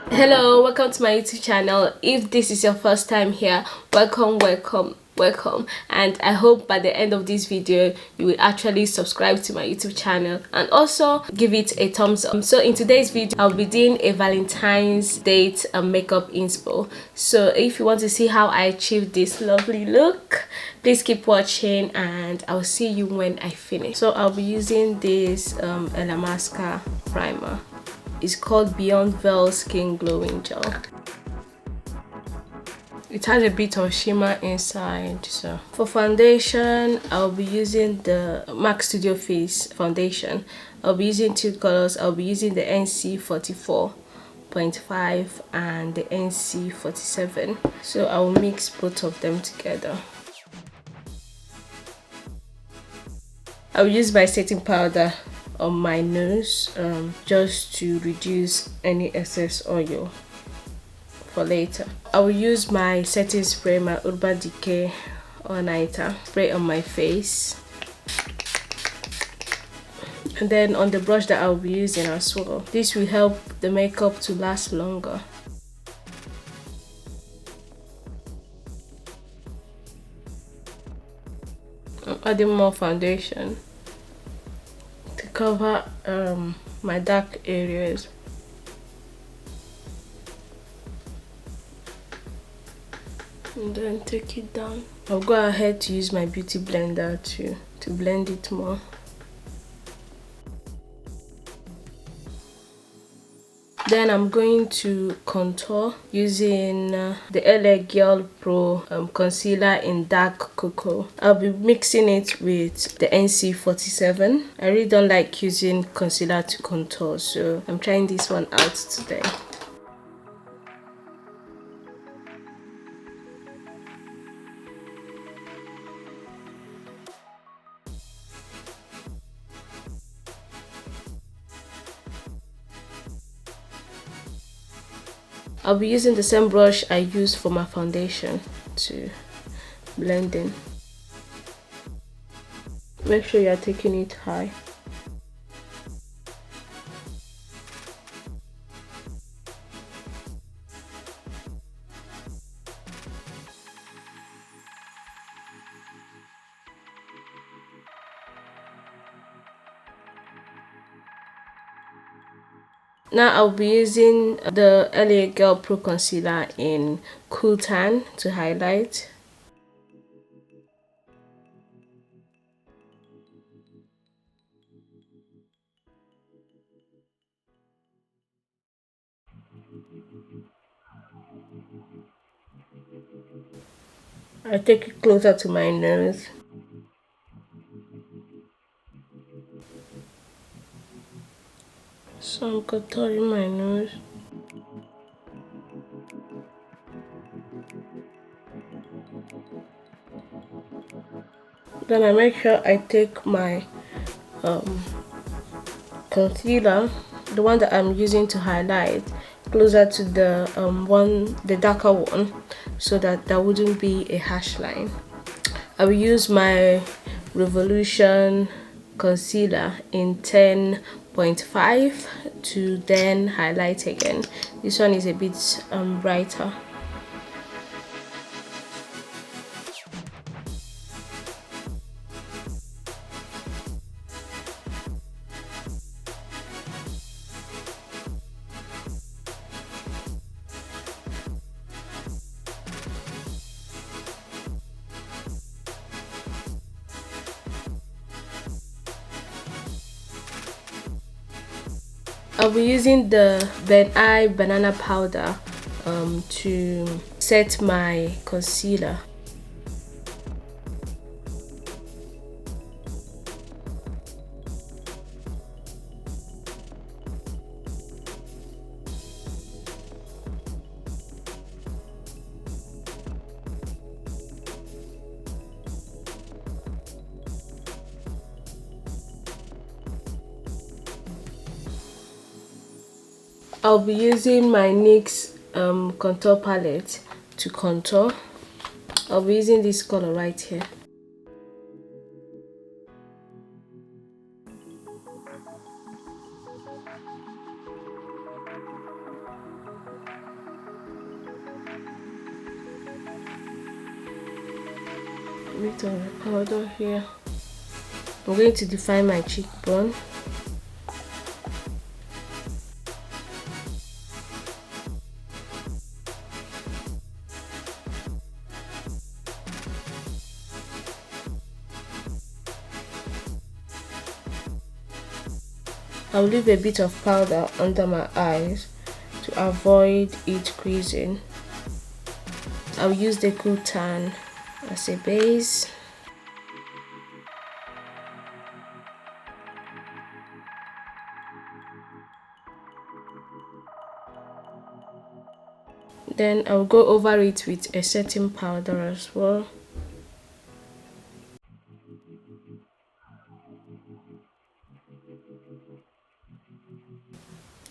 Hello, welcome to my YouTube channel. If this is your first time here, welcome, and I hope by the end of this video you will actually subscribe to my YouTube channel and also give it a thumbs up. So in today's video I'll be doing a Valentine's date makeup inspo. So if you want to see how I achieved this lovely look, please keep watching and I'll see you when I finish. So I'll be using this Elamasca primer. It's called Beyond Veil Skin Glowing Gel. It has a bit of shimmer inside. So for foundation, I'll be using the MAC Studio Face foundation. I'll be using two colors. I'll be using the NC 44.5 and the NC 47. So I'll mix both of them together. I'll use my setting powder on my nose just to reduce any excess oil for later. I will use my setting spray, my Urban Decay All Nighter, spray on my face, and then on the brush that I'll be using as well. This will help the makeup to last longer. I'm adding more foundation to cover my dark areas. And then take it down. I'll go ahead to use my beauty blender to blend it more. Then I'm going to contour using the LA Girl Pro concealer in dark cocoa. I'll be mixing it with the NC 47. I really don't like using concealer to contour, so I'm trying this one out today. I'll be using the same brush I used for my foundation to blend in. Make sure you're taking it high. Now I'll be using the LA Girl Pro Concealer in Cool Tan to highlight. I take it closer to my nose. So I'm contouring my nose. Then I make sure I take my concealer, the one that I'm using to highlight, closer to the darker one, so that there wouldn't be a harsh line. I will use my Revolution concealer in 10.5 to then highlight again. This one is a bit brighter. I'll be using the Ben Eye banana powder to set my concealer. I'll be using my NYX contour palette to contour. I'll be using this color right here. Bit of the powder here. I'm going to define my cheekbone. I'll leave a bit of powder under my eyes to avoid it creasing. I'll use the cool tan as a base. Then I'll go over it with a setting powder as well.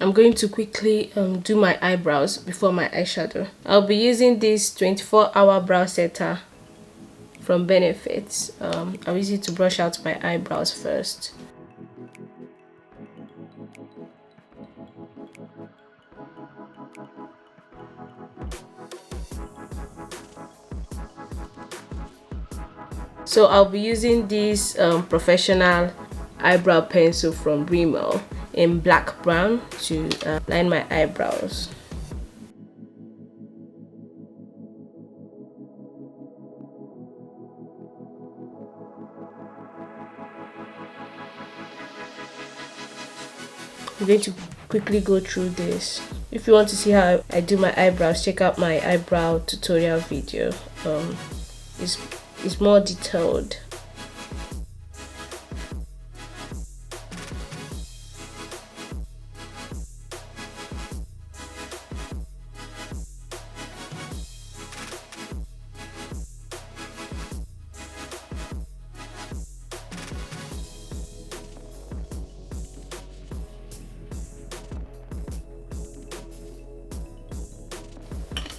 I'm going to quickly do my eyebrows before my eyeshadow. I'll be using this 24-hour brow setter from Benefits. I'll use it to brush out my eyebrows first. So I'll be using this professional eyebrow pencil from Rimmel in black brown to line my eyebrows. I'm going to quickly go through this. If you want to see how I do my eyebrows, check out my eyebrow tutorial video. It's more detailed.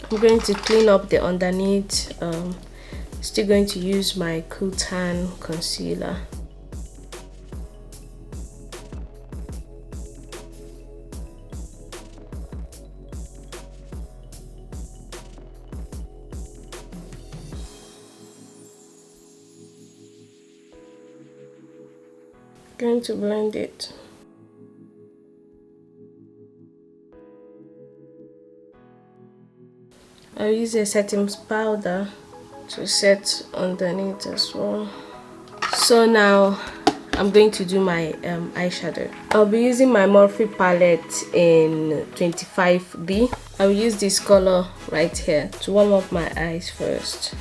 I'm going to clean up the underneath. Still going to use my Cool Tan concealer. Going to blend it. I'll use a setting powder to set underneath as well. So now I'm going to do my eyeshadow. I'll be using my Morphe palette in 25B. I'll use this color right here to warm up my eyes first.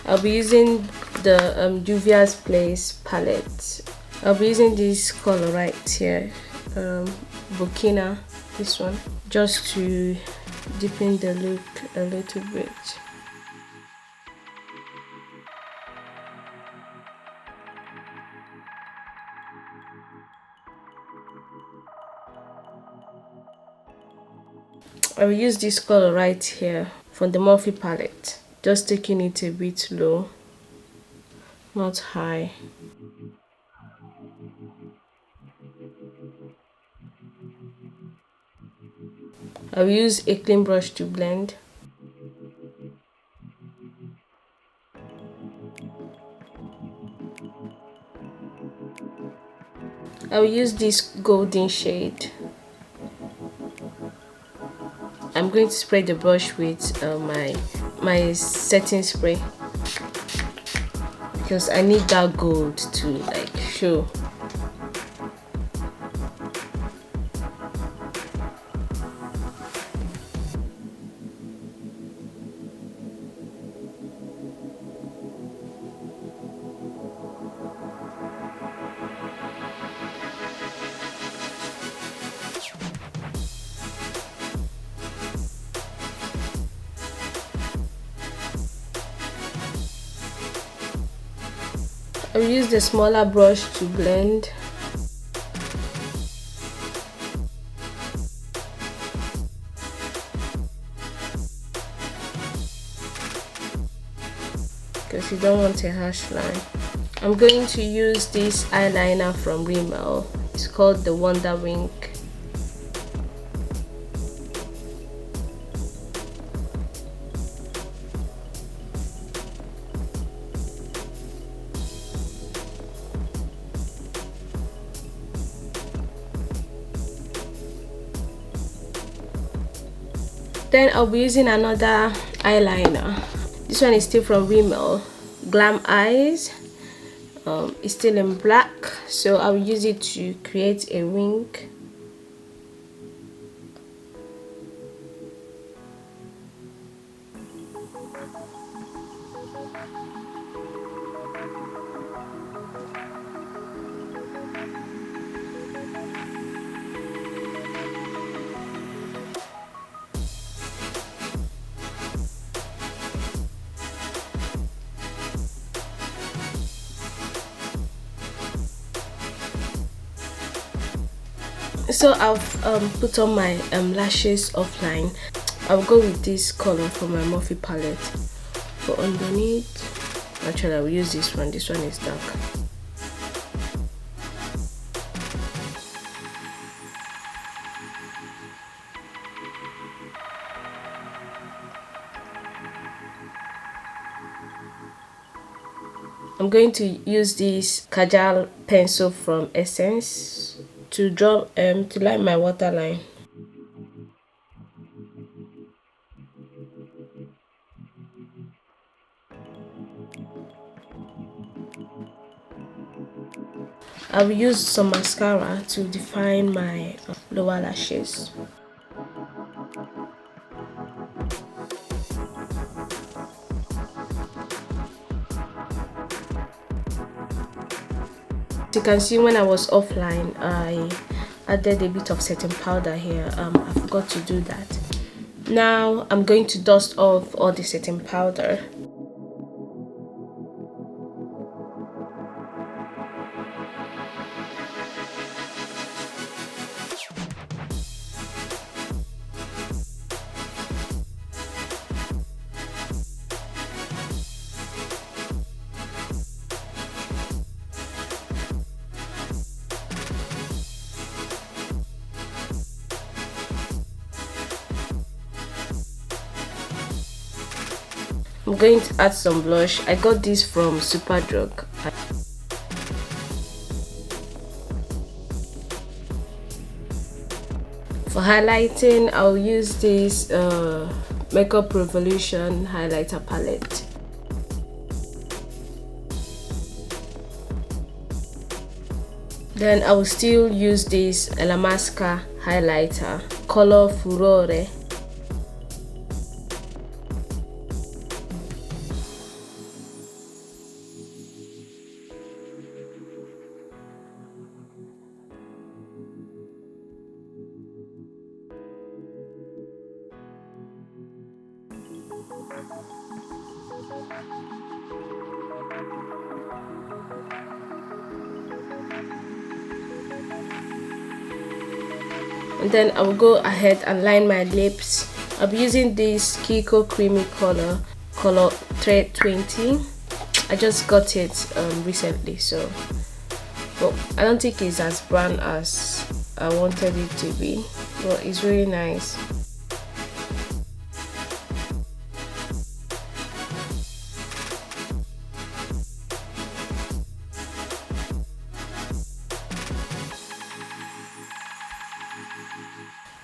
I'll be using the Juvia's Place palette. I'll be using this color right here, Burkina, this one, just to deepen the look a little bit. I will use this color right here from the Morphe palette, just taking it a bit low, not high. I'll use a clean brush to blend. I'll use this golden shade. I'm going to spray the brush with my setting spray because I need that gold to like show. I'll use the smaller brush to blend. because you don't want a harsh line. I'm going to use this eyeliner from Rimmel. It's called the Wonder Wing. Then I'll be using another eyeliner. This one is still from Rimmel, Glam Eyes. It's still in black, so I'll use it to create a wing. So I've put on my lashes offline. I'll go with this color from my Morphe palette. For underneath, actually I will use this one. This one is dark. I'm going to use this Kajal pencil from Essence to draw to line my waterline. I will use some mascara to define my lower lashes. As you can see, when I was offline, I added a bit of setting powder here. I forgot to do that. Now I'm going to dust off all the setting powder. I'm going to add some blush. I got this from Superdrug. For highlighting, I'll use this Makeup Revolution highlighter palette. Then I will still use this Elamasca highlighter, color Furore. And then I will go ahead and line my lips. I'll be using this Kiko Creamy color 320. I just got it recently, so but I don't think it's as brown as I wanted it to be, but it's really nice.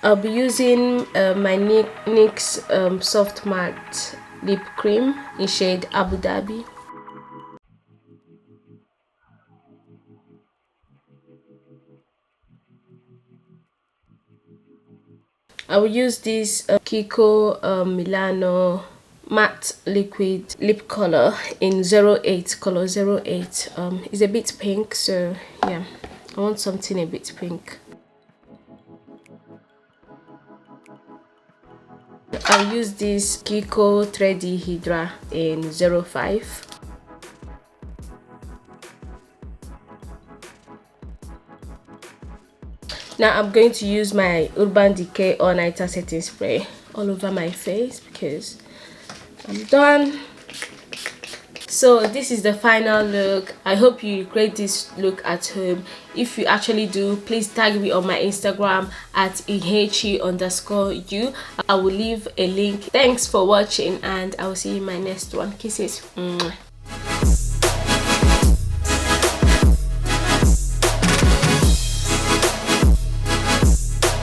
I'll be using my NYX Soft Matte Lip Cream in shade Abu Dhabi. I will use this Kiko Milano Matte Liquid Lip Color in 08, color 08. It's a bit pink, so yeah, I want something a bit pink. I'll use this Kiko 3D Hydra in 05. Now I'm going to use my Urban Decay All Nighter Setting Spray all over my face because I'm done So this is the final look. I hope you create this look at home. If you actually do, please tag me on my Instagram at Ihechi_U. I will leave a link. Thanks for watching, and I will see you in my next one. Kisses. Mwah.